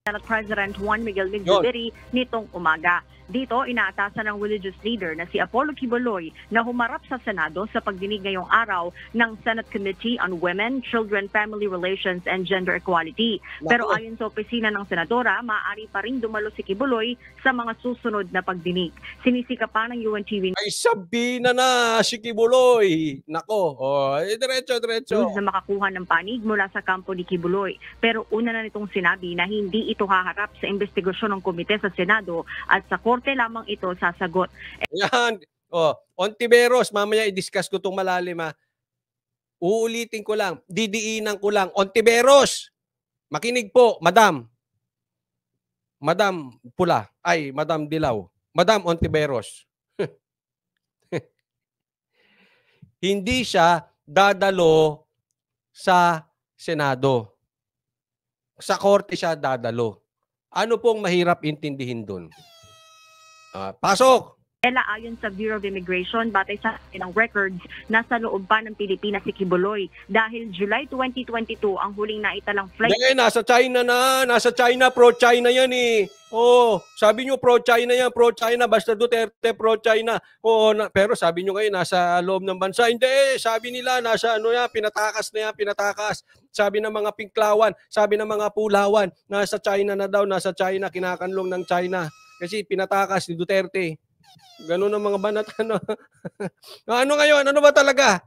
Senate President Juan Miguel Yun. Zubiri nitong umaga. Dito, inaatasan ng religious leader na si Apollo Quiboloy na humarap sa Senado sa pagdinig ngayong araw ng Senate Committee on Women, Children, Family Relations, and Gender Equality. Pero Naku. ayon sa opisina ng Senadora, maaari pa rin dumalo si Quiboloy sa mga susunod na pagdinig. Sinisika pa ng UNTV Ay, sabihin na si Quiboloy. Nako, diretso. News na makakuha ng panig mula sa kampo ni Quiboloy. Pero una na nitong sinabi na hindi ito haharap sa investigasyon ng komite sa Senado at sa korte lamang ito sasagot. Yan. Ontiveros, mamaya i-discuss ko itong malalim ha. Uulitin ko lang, didiinan ko lang. Ontiveros, makinig po, Madam. Madam Pula, ay Madam Dilaw. Madam Ontiveros. Hindi siya dadalo sa Senado. Sa korte siya dadalo. Ano pong mahirap intindihin doon? Pasok! Ayon sa Bureau of Immigration, batay sa ng records, nasa loob pa ng Pilipinas si Quiboloy dahil July 2022 ang huling naitalang flight. Hindi, nasa China na. Nasa China, pro-China yan eh. Sabi nyo pro-China yan, pro-China. Basta Duterte, pro-China. Pero sabi nyo ngayon, nasa loob ng bansa. Hindi, sabi nila, nasa pinatakas na yan, pinatakas. Sabi ng mga pinklawan, sabi ng mga pulawan, nasa China na daw, nasa China, kinakanlong ng China. Kasi pinatakas ni Duterte. Ganun ang mga banat. Ano ngayon? Ano ba talaga?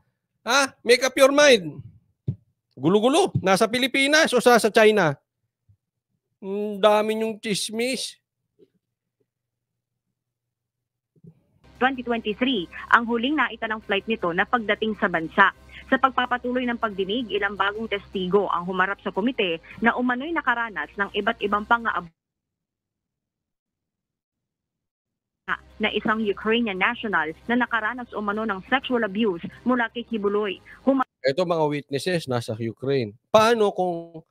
Make up your mind. Gulo-gulo. Nasa Pilipinas o sa China? Dami yung chismis. 2023, ang huling naitalang flight nito na pagdating sa bansa. Sa pagpapatuloy ng pagdinig, ilang bagong testigo ang humarap sa komite na umano'y nakaranas ng iba't ibang pang-aabuso na isang Ukrainian national na nakaranas umano ng sexual abuse mula kay Quiboloy. Ito mga witnesses nasa Ukraine. Paano kung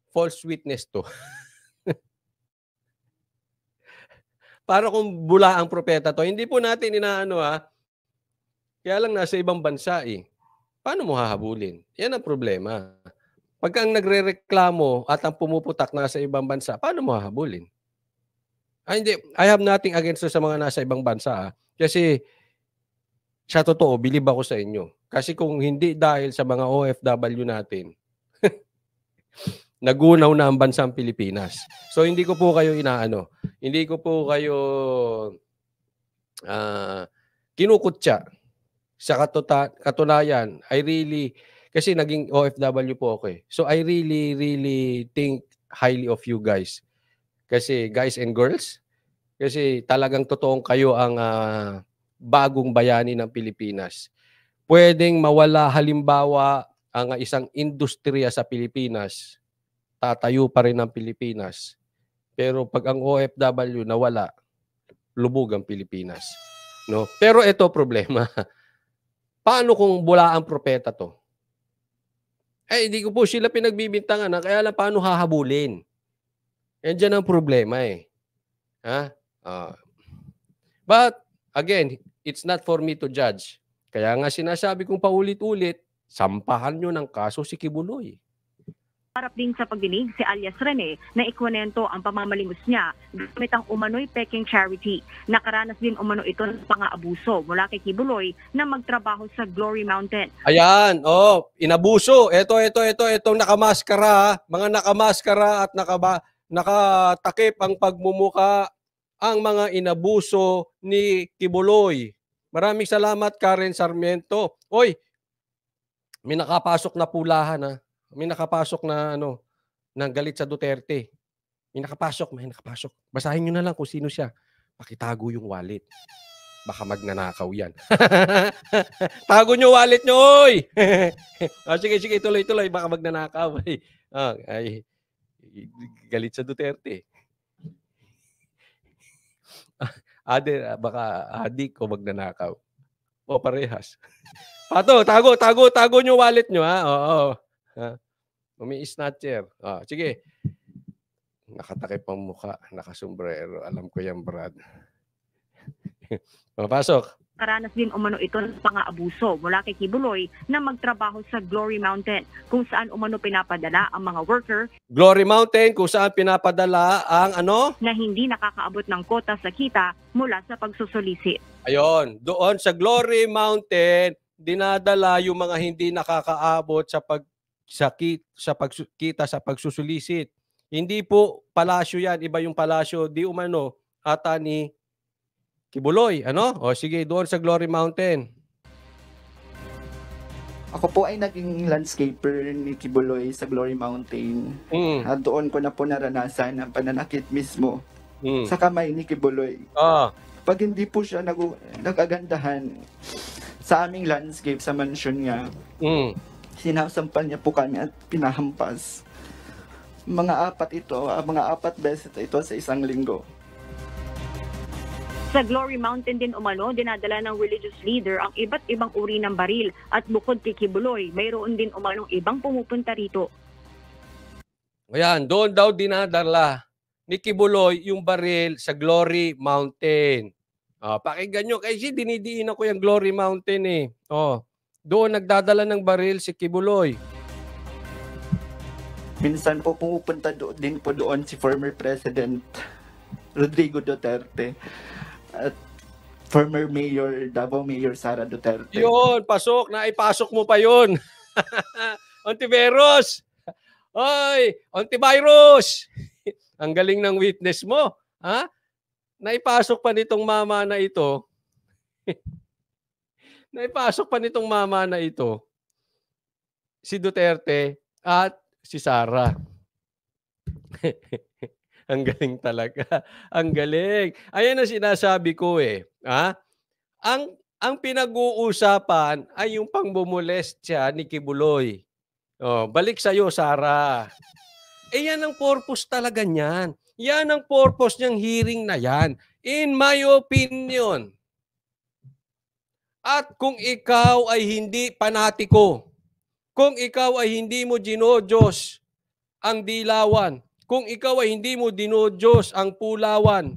false witness to? Paano kung bula ang propeta to? Hindi po natin inaano Kaya lang nasa ibang bansa eh. Paano mo hahabulin? Yan ang problema. Pagka ang nagrereklamo at ang pumuputak nasa ibang bansa, paano mo hahabulin? Hindi. I have nothing against sa mga nasa ibang bansa. Kasi sa totoo, bilib ako sa inyo. Kasi kung hindi dahil sa mga OFW natin, nagunaw na ang bansang Pilipinas. So hindi ko po kayo inaano. Hindi ko po kayo kinukutya. Sa katunayan, kasi naging OFW po ako eh. So I really think highly of you guys. Kasi guys and girls, kasi talagang totoong kayo ang bagong bayani ng Pilipinas. Pwedeng mawala halimbawa ang isang industriya sa Pilipinas, tatayo pa rin ang Pilipinas. Pero pag ang OFW nawala, lubog ang Pilipinas. No? Pero ito problema. Paano kung bula ang propeta to? Hindi ko po sila pinagbibintangan. Kaya lang paano hahabulin? Yan dyan ang problema eh. But, again, it's not for me to judge. Kaya nga sinasabi kong paulit-ulit, sampahan nyo ng kaso si Quiboloy. Harap din sa pagdinig si alias Rene na ikwento ang pamamalimos niya gamit ang umano'y peking charity. Nakaranas din umano ito ng pang-aabuso mula kay Quiboloy na magtrabaho sa Glory Mountain. Ayan, inabuso. Itong nakamaskara, mga nakamaskara at nakatakip ang pagmumuka ang mga inabuso ni Quiboloy. Maraming salamat, Karen Sarmiento. Oy, may nakapasok na pulahan May nakapasok na nang galit sa Duterte. May nakapasok. Basahin nyo na lang kung sino siya. Pakitago yung wallet. Baka magnanakaw yan. Tago nyo wallet nyo, oy! Sige, tuloy. Baka magnanakaw. Galit sa Duterte. Baka adik o magnanakaw. O parehas. Pato, tago nyo wallet nyo, Oo. Umi-snatcher. Sige. Nakatakip ang mukha, nakasombrero. Alam ko yan, Brad. Papasok. Karanas din umano ito ng pang-aabuso mula kay Kibuloy na magtrabaho sa Glory Mountain kung saan umano pinapadala ang mga worker Glory Mountain kung saan pinapadala ang ano? na hindi nakakaabot ng kota sa kita mula sa pagsusulisit. Ayun, doon sa Glory Mountain, dinadala yung mga hindi nakakaabot sa pagkita sa pagsusulisit. Hindi po palasyo yan, iba yung palasyo di umano ata ni Kibuloy, ano? O sige, doon sa Glory Mountain. Ako po ay naging landscaper ni Kibuloy sa Glory Mountain. At doon ko na po naranasan ang pananakit mismo sa kamay ni Kibuloy. Pag hindi po siya nag-agandahan sa aming landscape sa mansion niya, sinasampal niya po kami at pinahampas. Mga apat beses ito sa isang linggo. Sa Glory Mountain din umano, dinadala ng religious leader ang iba't ibang uri ng baril at bukod kay Kibuloy, mayroon din umanong ibang pumupunta rito. Ayan, doon daw dinadala ni Kibuloy yung baril sa Glory Mountain. Pakinggan nyo, kasi dinidiin ako yung Glory Mountain eh. Doon nagdadala ng baril si Kibuloy. Minsan po pumupunta din po doon si former President Rodrigo Duterte at former Mayor, Davao Mayor Sara Duterte. Yun, pasok. Naipasok mo pa yun. Ontiveros! Oy, Ontivirus! Ang galing ng witness mo. Ha? Naipasok pa nitong mama na ito. Naipasok pa nitong mama na ito si Duterte at si Sara. Ang galing talaga. Ang galing. Ayan ang sinasabi ko eh. Ang pinag-uusapan ay yung pangbumolestya ni Kibuloy. Balik sa'yo, Sara. Yan ang purpose talaga niyan. Yan ang purpose niyang hearing na yan. In my opinion. At kung ikaw ay hindi panatiko, kung ikaw ay hindi mo dinodiyos ang dilawan, kung ikaw ay hindi mo dinodiyos ang pulawan,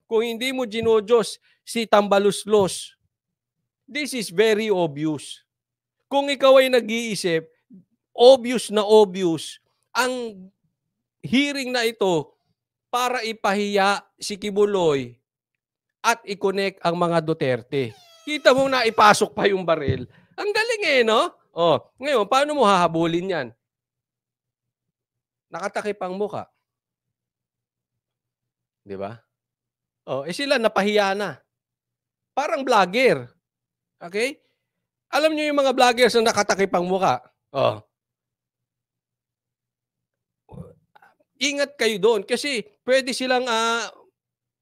kung hindi mo dinodiyos si Tambaluslos, this is very obvious. Kung ikaw ay nag-iisip, obvious na obvious ang hearing na ito para ipahiya si Kibuloy at i-connect ang mga Duterte. Kita mo na ipasok pa yung baril. Ang galing eh, no? Ngayon, paano mo hahabulin yan? Nakatakip ang muka. Di ba? Sila napahiya na. Parang vlogger. Okay? Alam niyo yung mga vloggers na nakatakip ang muka? Ingat kayo doon kasi pwede silang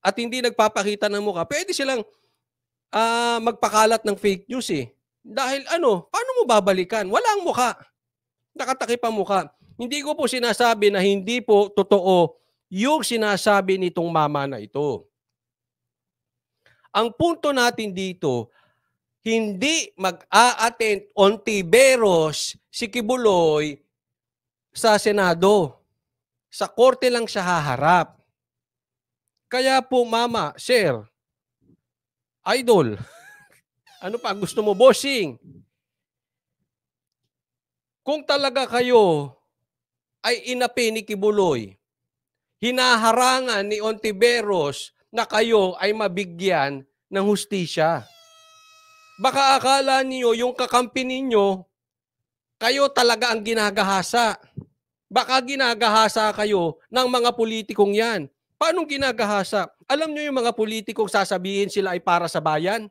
at hindi nagpapakita ng muka, pwede silang magpakalat ng fake news eh. Dahil paano mo babalikan? Walang muka. Nakatakip ang muka. Hindi ko po sinasabi na hindi po totoo yung sinasabi nitong mama na ito. Ang punto natin dito, hindi mag-a-attend Ontiveros si Kibuloy sa Senado. Sa korte lang siya haharap. Kaya po, mama, sir, idol, ano pa gusto mo, bossing? Kung talaga kayo ay inapi ni Kibuloy, hinaharangan ni Ontiveros na kayo ay mabigyan ng hustisya. Baka akala niyo yung kakampi ninyo, kayo talaga ang ginagahasa. Baka ginagahasa kayo ng mga politikong yan. Paano ginagahasa? Alam niyo yung mga politikong sasabihin sila ay para sa bayan?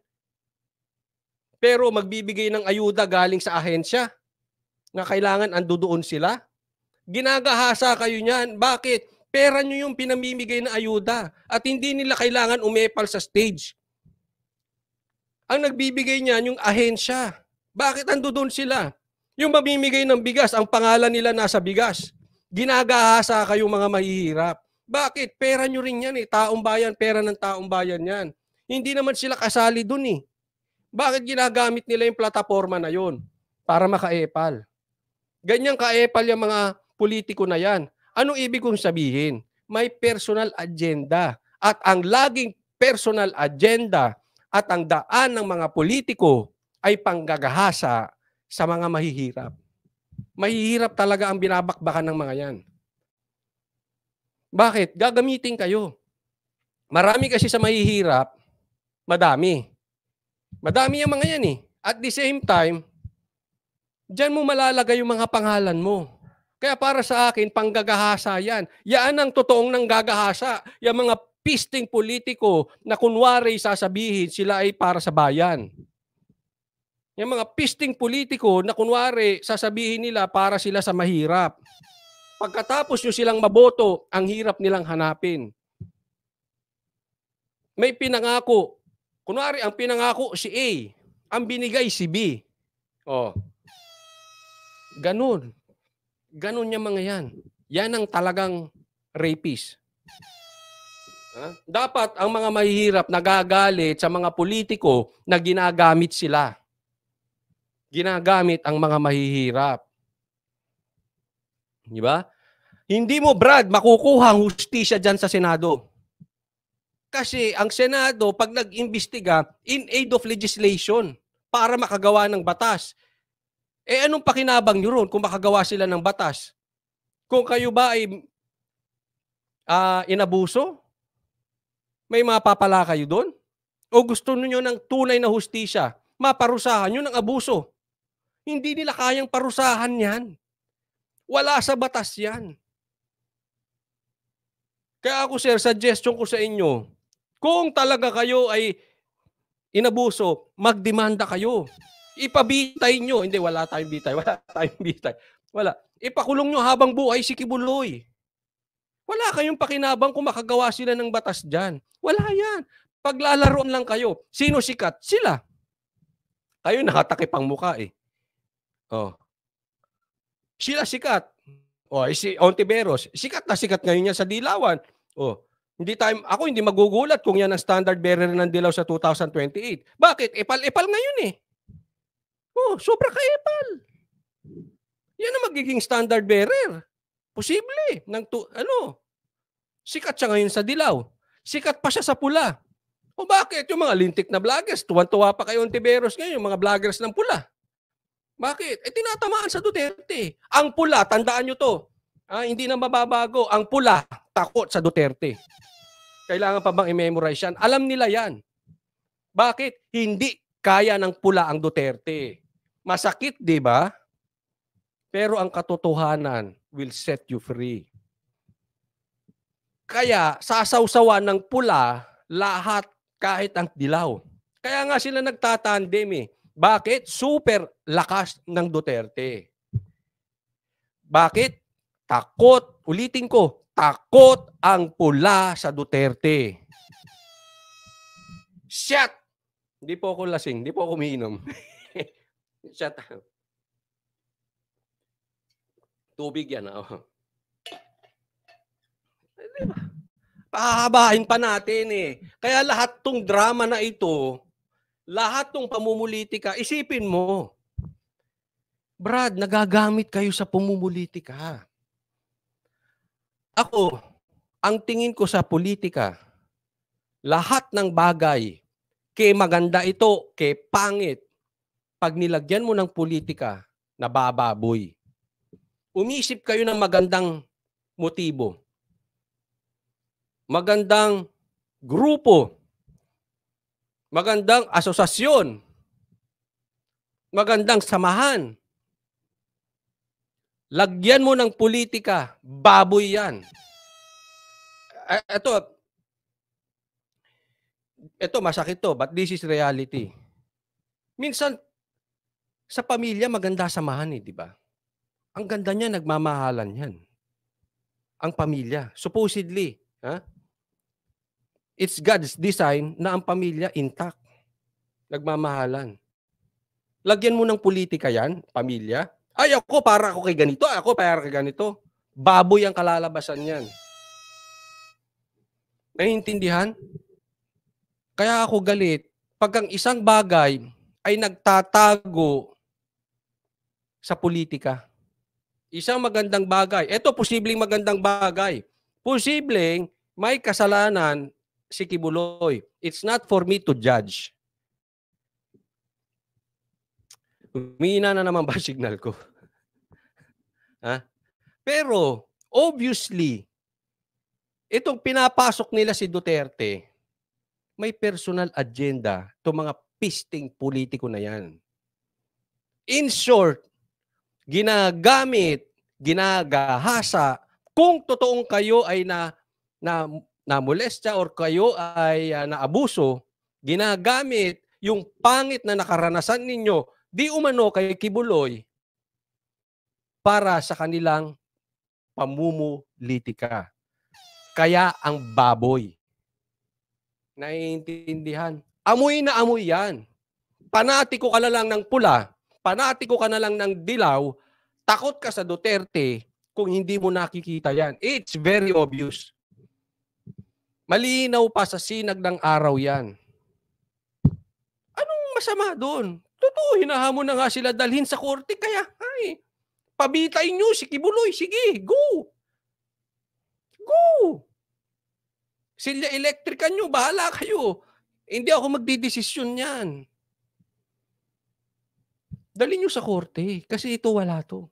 Pero magbibigay ng ayuda galing sa ahensya na kailangan andoon sila? Ginagahasa kayo niyan. Bakit? Pera nyo yung pinamimigay na ayuda at hindi nila kailangan umepal sa stage. Ang nagbibigay niyan yung ahensya. Bakit andoon sila? Yung mamimigay ng bigas, ang pangalan nila nasa bigas. Ginagahasa kayo mga mahihirap. Bakit? Pera nyo rin yan eh. Taong bayan, pera ng taong bayan yan. Hindi naman sila kasali dun eh. Bakit ginagamit nila yung plataforma na yon? Para makaepal. Ganyang kaepal yung mga politiko na yan. Anong ibig kong sabihin? May personal agenda. At ang laging personal agenda At ang daan ng mga politiko ay panggagahasa sa mga mahihirap. Mahihirap talaga ang binabakbakan ng mga yan. Bakit? Gagamitin kayo. Marami kasi sa mahihirap, madami. Madami yung mga yan eh. At the same time, diyan mo malalagay yung mga pangalan mo. Kaya para sa akin, panggagahasa yan. Yan ang totoong nanggagahasa. Yung mga pisting politiko na kunwari sasabihin sila ay para sa bayan. Yung mga pisting politiko na kunwari sasabihin nila para sila sa mahirap. Pagkatapos nyo silang maboto, ang hirap nilang hanapin. May pinangako. Kunwari, ang pinangako si A. Ang binigay si B. Oh. Ganun. Ganun yung mga yan. Yan ang talagang rapist. Dapat ang mga mahihirap nagagalit sa mga politiko na ginagamit sila. Ginagamit ang mga mahihirap. Di ba? Hindi mo, Brad, makukuha ang hustisya dyan sa Senado. Kasi ang Senado, pag nag-imbestiga, in aid of legislation para makagawa ng batas. Eh anong pakinabang nyo ron kung makagawa sila ng batas? Kung kayo ba ay inabuso? May mapapala kayo doon? O gusto niyo ng tunay na hustisya? Maparusahan nyo ng abuso. Hindi nila kayang parusahan yan. Wala sa batas yan. Kaya ako, sir, suggestion ko sa inyo, kung talaga kayo ay inabuso, magdemanda kayo. Ipabitay nyo. Hindi, wala tayong bitay. Wala tayong bitay. Wala. Ipakulong nyo habang buhay si Kibuloy. Wala kayong pakinabang kung makagawa sila ng batas dyan. Wala yan. Paglalaroan lang kayo. Sino sikat? Sila. Kayo nakatakip ang muka eh. Oh. Sila sikat. Oh, si Ontiveros, sikat na sikat ngayon niya sa Dilawan. Oh, ako hindi magugulat kung yan ang standard bearer ng Dilaw sa 2028. Bakit? Epal-epal ngayon eh. Oh, sobra ka-epal. Yan ang magiging standard bearer. Posible. Sikat siya ngayon sa Dilaw. Sikat pa siya sa pula. O bakit? Yung mga lintik na vloggers, tuwan-tuwa pa kayo Ontiveros ngayon, yung mga vloggers ng pula. Bakit? Tinatamaan sa Duterte. Ang pula, tandaan nyo to. Hindi na mababago. Ang pula, takot sa Duterte. Kailangan pa bang i-memorize yan? Alam nila yan. Bakit? Hindi kaya ng pula ang Duterte. Masakit, di ba? Pero ang katotohanan will set you free. Kaya, sasawsawan ng pula, lahat kahit ang dilaw. Kaya nga sila nagtatandem eh. Bakit? Super lakas ng Duterte. Bakit? Takot. Ulitin ko, takot ang pula sa Duterte. Shut! Hindi po ako lasing. Hindi po ako umiinom. Shut up. Tubig yan. Oh. Diba? Pahabahin pa natin eh. Kaya lahat tong drama na ito, lahat tong pamumulitika, isipin mo. Brad, nagagamit kayo sa pamumulitika. Ako, ang tingin ko sa politika, lahat ng bagay, kay maganda ito, kay pangit, pag nilagyan mo ng politika, nabababoy. Umisip kayo ng magandang motibo. Magandang grupo, magandang asosasyon, magandang samahan. Lagyan mo ng politika, baboy yan. Ito masakit to, but this is reality. Minsan, sa pamilya, maganda samahan eh, di ba? Ang ganda niya, nagmamahalan yan. Ang pamilya, supposedly, it's God's design na ang pamilya intact. Nagmamahalan. Lagyan mo ng politika yan, pamilya. Ay, ako para ako kay ganito, ako para kay ganito. Baboy ang kalalabasan yan. Naiintindihan? Kaya ako galit. Pag ang isang bagay ay nagtatago sa politika. Isang magandang bagay. Ito, posibleng magandang bagay. Posibleng may kasalanan si Kibuloy. It's not for me to judge. Humihina na naman ba signal ko? Ha? Pero, obviously, itong pinapasok nila si Duterte, may personal agenda itong mga pisting politiko na yan. In short, ginagamit, ginagahasa, kung totoong kayo ay namolestya or kayo ay naabuso, ginagamit yung pangit na nakaranasan ninyo, di umano kay Kibuloy, para sa kanilang pamumulitika. Kaya ang baboy. Naiintindihan? Amoy na amoy yan. Panatiko ka na lang ng pula, panatiko ka na lang ng dilaw, takot ka sa Duterte kung hindi mo nakikita yan. It's very obvious. Malinaw pa sa sinag ng araw yan. Anong masama doon? Totoo, hinahamon na nga sila dalhin sa korte, kaya pabitay nyo si Kibuloy. Sige, go! Go! Sila elektrikan nyo, bahala kayo. Hindi ako magdidesisyon yan. Dali nyo sa korte, kasi ito wala to.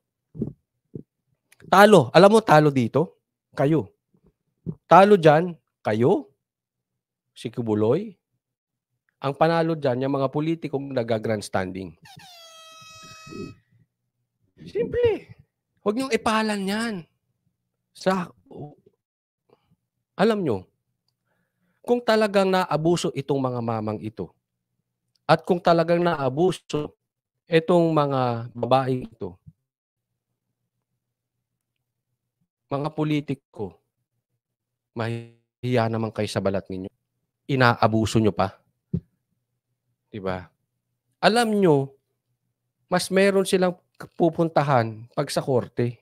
Talo. Alam mo, talo dito? Kayo. Talo dyan, kayo, si Kibuloy. Ang panalo dyan, yung mga politikong nag-grandstanding. Simple. Huwag niyong ipahalan yan. Alam nyo, kung talagang naabuso itong mga mamang ito, at kung talagang naabuso itong mga babae ito, mga politiko, mahihiya naman kayo sa balat ninyo. Inaabuso nyo pa. Diba? Alam nyo, mas meron silang pupuntahan pag sa korte.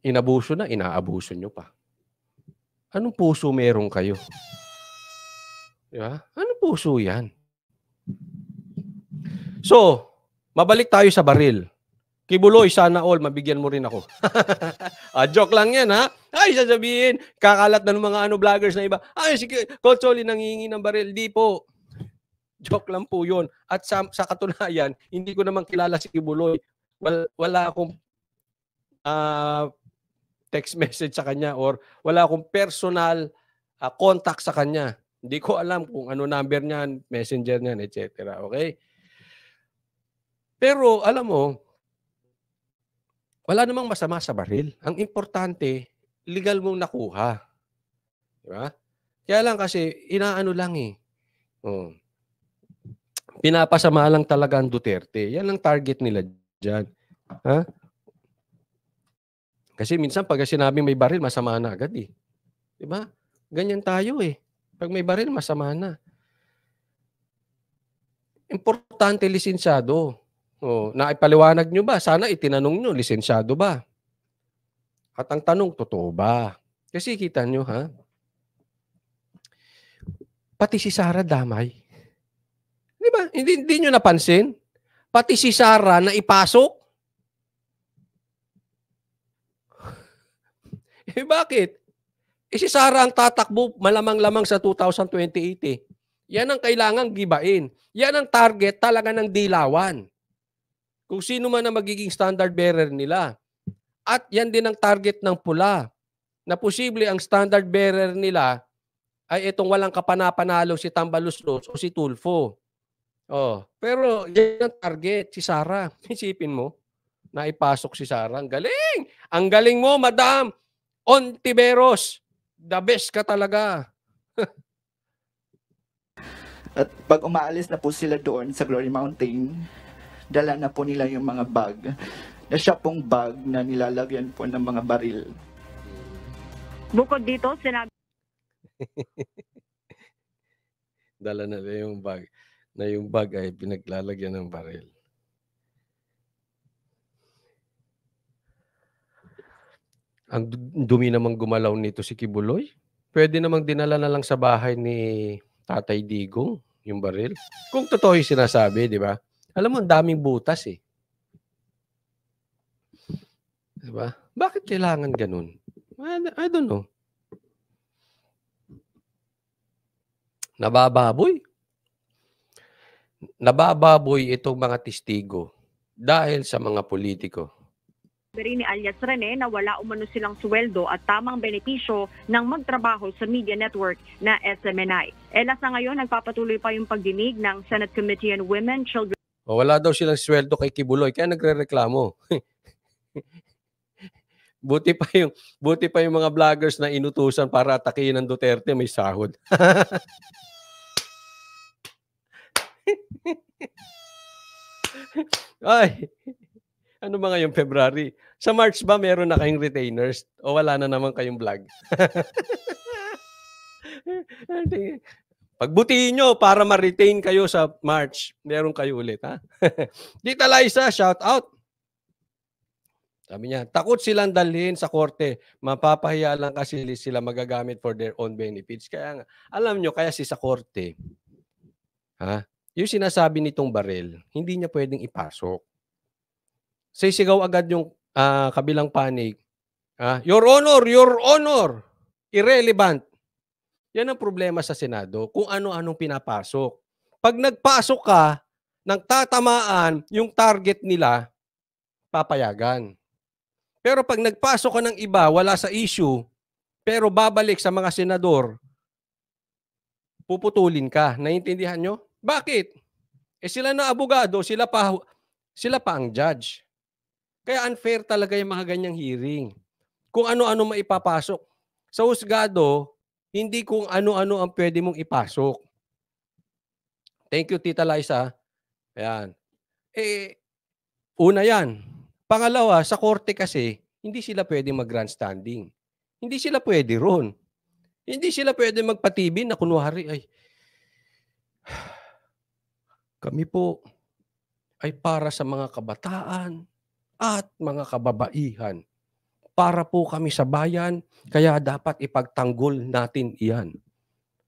Inabuso na, inaabuso nyo pa. Anong puso meron kayo? Diba? Anong puso yan? So, mabalik tayo sa baril. Kibuloy, sana all, mabigyan mo rin ako. Joke lang yan, ha? Ay, sasabihin, kakalat na ng mga vloggers na iba. Ay, si Coach Oli nangingi ng baril. Di po. Joke lang po yun. At sa katunayan, hindi ko naman kilala si Kibuloy. Wala akong text message sa kanya or wala akong personal contact sa kanya. Hindi ko alam kung ano number niyan, messenger niyan, etc. Okay? Pero alam mo, wala namang masama sa baril. Ang importante, legal mong nakuha. Diba? Kaya lang kasi, inaano lang eh. Pinapasama lang talaga ang Duterte. Yan ang target nila dyan. Ha? Kasi minsan pag sinabing may baril, masama na agad eh. Diba? Ganyan tayo eh. Pag may baril, masama na. Importante, lisensyado. Naipaliwanag nyo ba? Sana itinanong nyo, lisensyado ba? At ang tanong, totoo ba? Kasi kita nyo, ha? Pati si Sara damay. Di ba? Hindi nyo napansin? Pati si Sara na ipasok? Bakit? Si Sara ang tatakbo malamang-lamang sa 2028 eh. Yan ang kailangang gibain. Yan ang target talaga ng dilawan. Kung sino man ang magiging standard bearer nila. At yan din ang target ng pula. Na posible ang standard bearer nila ay itong walang kapanapanalo si Tambaluslos o si Tulfo. Pero yan ang target, si Sara. Isipin mo, naipasok si Sara. Ang galing! Ang galing mo, Madam Ontiveros. The best ka talaga. At pag umaalis na po sila doon sa Glory Mountain, dala na po nila yung mga bag. Na siya pong bag na nilalagyan po ng mga baril. Bukod dito, sinabi... Dala na yung bag. Na yung bag ay pinaglalagyan ng baril. Ang dumi namang gumalaw nito si Kibuloy. Pwede namang dinala na lang sa bahay ni Tatay Digong yung baril. Kung totoo yung sinasabi, di ba? Alam mo, ang daming butas eh. Di ba? Bakit kailangan ganun? I don't know. Nabababoy. nabababoy itong mga testigo dahil sa mga politiko. Ni alias Rene na wala umano silang sweldo at tamang benepisyo ng magtrabaho sa media network na SMNI. Sa ngayon, nagpapatuloy pa yung pagdinig ng Senate Committee on Women, Children. Wala daw silang sweldo kay Kibuloy, kaya nagrereklamo. buti pa yung mga vloggers na inutusan para atakihin ng Duterte may sahod. Ay, ano ba ngayong February? Sa March ba meron na kayong retainers? O wala na naman kayong vlog? Pagbutihin nyo para ma-retain kayo sa March. Meron kayo ulit, ha? Tita Liza, shout out. Sabi niya, takot silang dalhin sa korte. Mapapahiya lang kasi sila magagamit for their own benefits. Kaya nga, alam nyo, kaya sa korte, ha? Yung sinasabi nitong baril, hindi niya pwedeng ipasok. Sisigaw agad yung kabilang panig. Your Honor, irrelevant. Yan ang problema sa Senado, kung ano-anong pinapasok. Pag nagpasok ka, nang tatamaan yung target nila, papayagan. Pero pag nagpasok ka ng iba, wala sa issue, pero babalik sa mga senador, puputulin ka. Naiintindihan nyo? Bakit? Sila na abogado, sila pa ang judge. Kaya unfair talaga yung mga ganyang hearing. Kung ano-ano maipapasok. Sa husgado, hindi kung ano-ano ang pwede mong ipasok. Thank you, Tita Liza. Ayan. Una yan. Pangalawa, sa korte kasi, hindi sila pwede mag-grandstanding. Hindi sila pwede ron. Hindi sila pwede magpatibin na kunwari, ay, kami po ay para sa mga kabataan at mga kababaihan. Para po kami sa bayan, kaya dapat ipagtanggol natin iyan.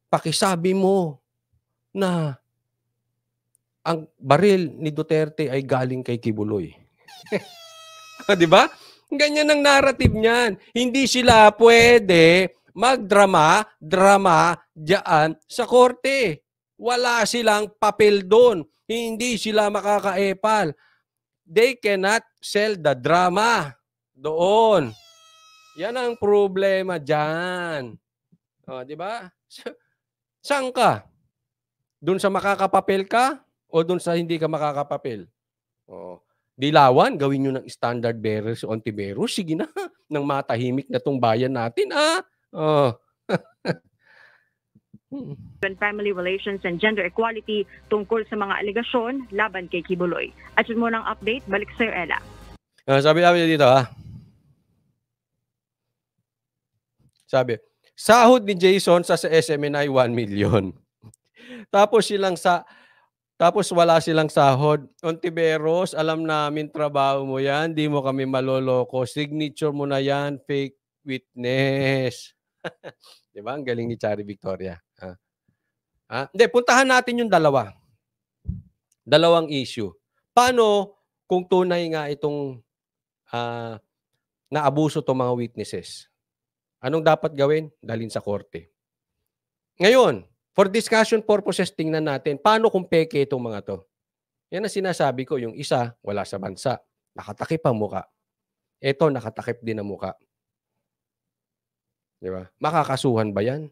Pakisabi mo na ang baril ni Duterte ay galing kay Kibuloy. Di ba? Ganyan ang narrative niyan. Hindi sila pwede magdrama diyan sa korte. Wala silang papel doon. Hindi sila makakaepal. They cannot sell the drama doon. Yan ang problema dyan. Di ba? Saan ka? Doon sa makakapapel ka o doon sa hindi ka makakapapel? Dilawan, gawin nyo ng standard bearer si Ontiveros. Sige na, nang matahimik na tong bayan natin. Family Relations and Gender Equality tungkol sa mga alegasyon laban kay Kibuloy. At yun muna ang update, balik sa'yo, Ella. Sabi namin dito, Sabi, sahod ni Jason sa SMNI 1 million. Tapos wala silang sahod. Ontiveros, alam namin trabaho mo yan. Di mo kami maloloko. Signature mo na yan, fake witness. Diba? Ang galing ni Chari Victoria. Hindi, puntahan natin yung dalawa. Dalawang issue. Paano kung tunay nga itong naabuso itong mga witnesses? Anong dapat gawin? Dalhin sa korte. Ngayon, for discussion purposes, tingnan natin, paano kung peke itong mga to? Yan ang sinasabi ko, yung isa, wala sa bansa. Nakatakip ang muka. Ito, nakatakip din ang muka. Di ba? Makakasuhan ba yan?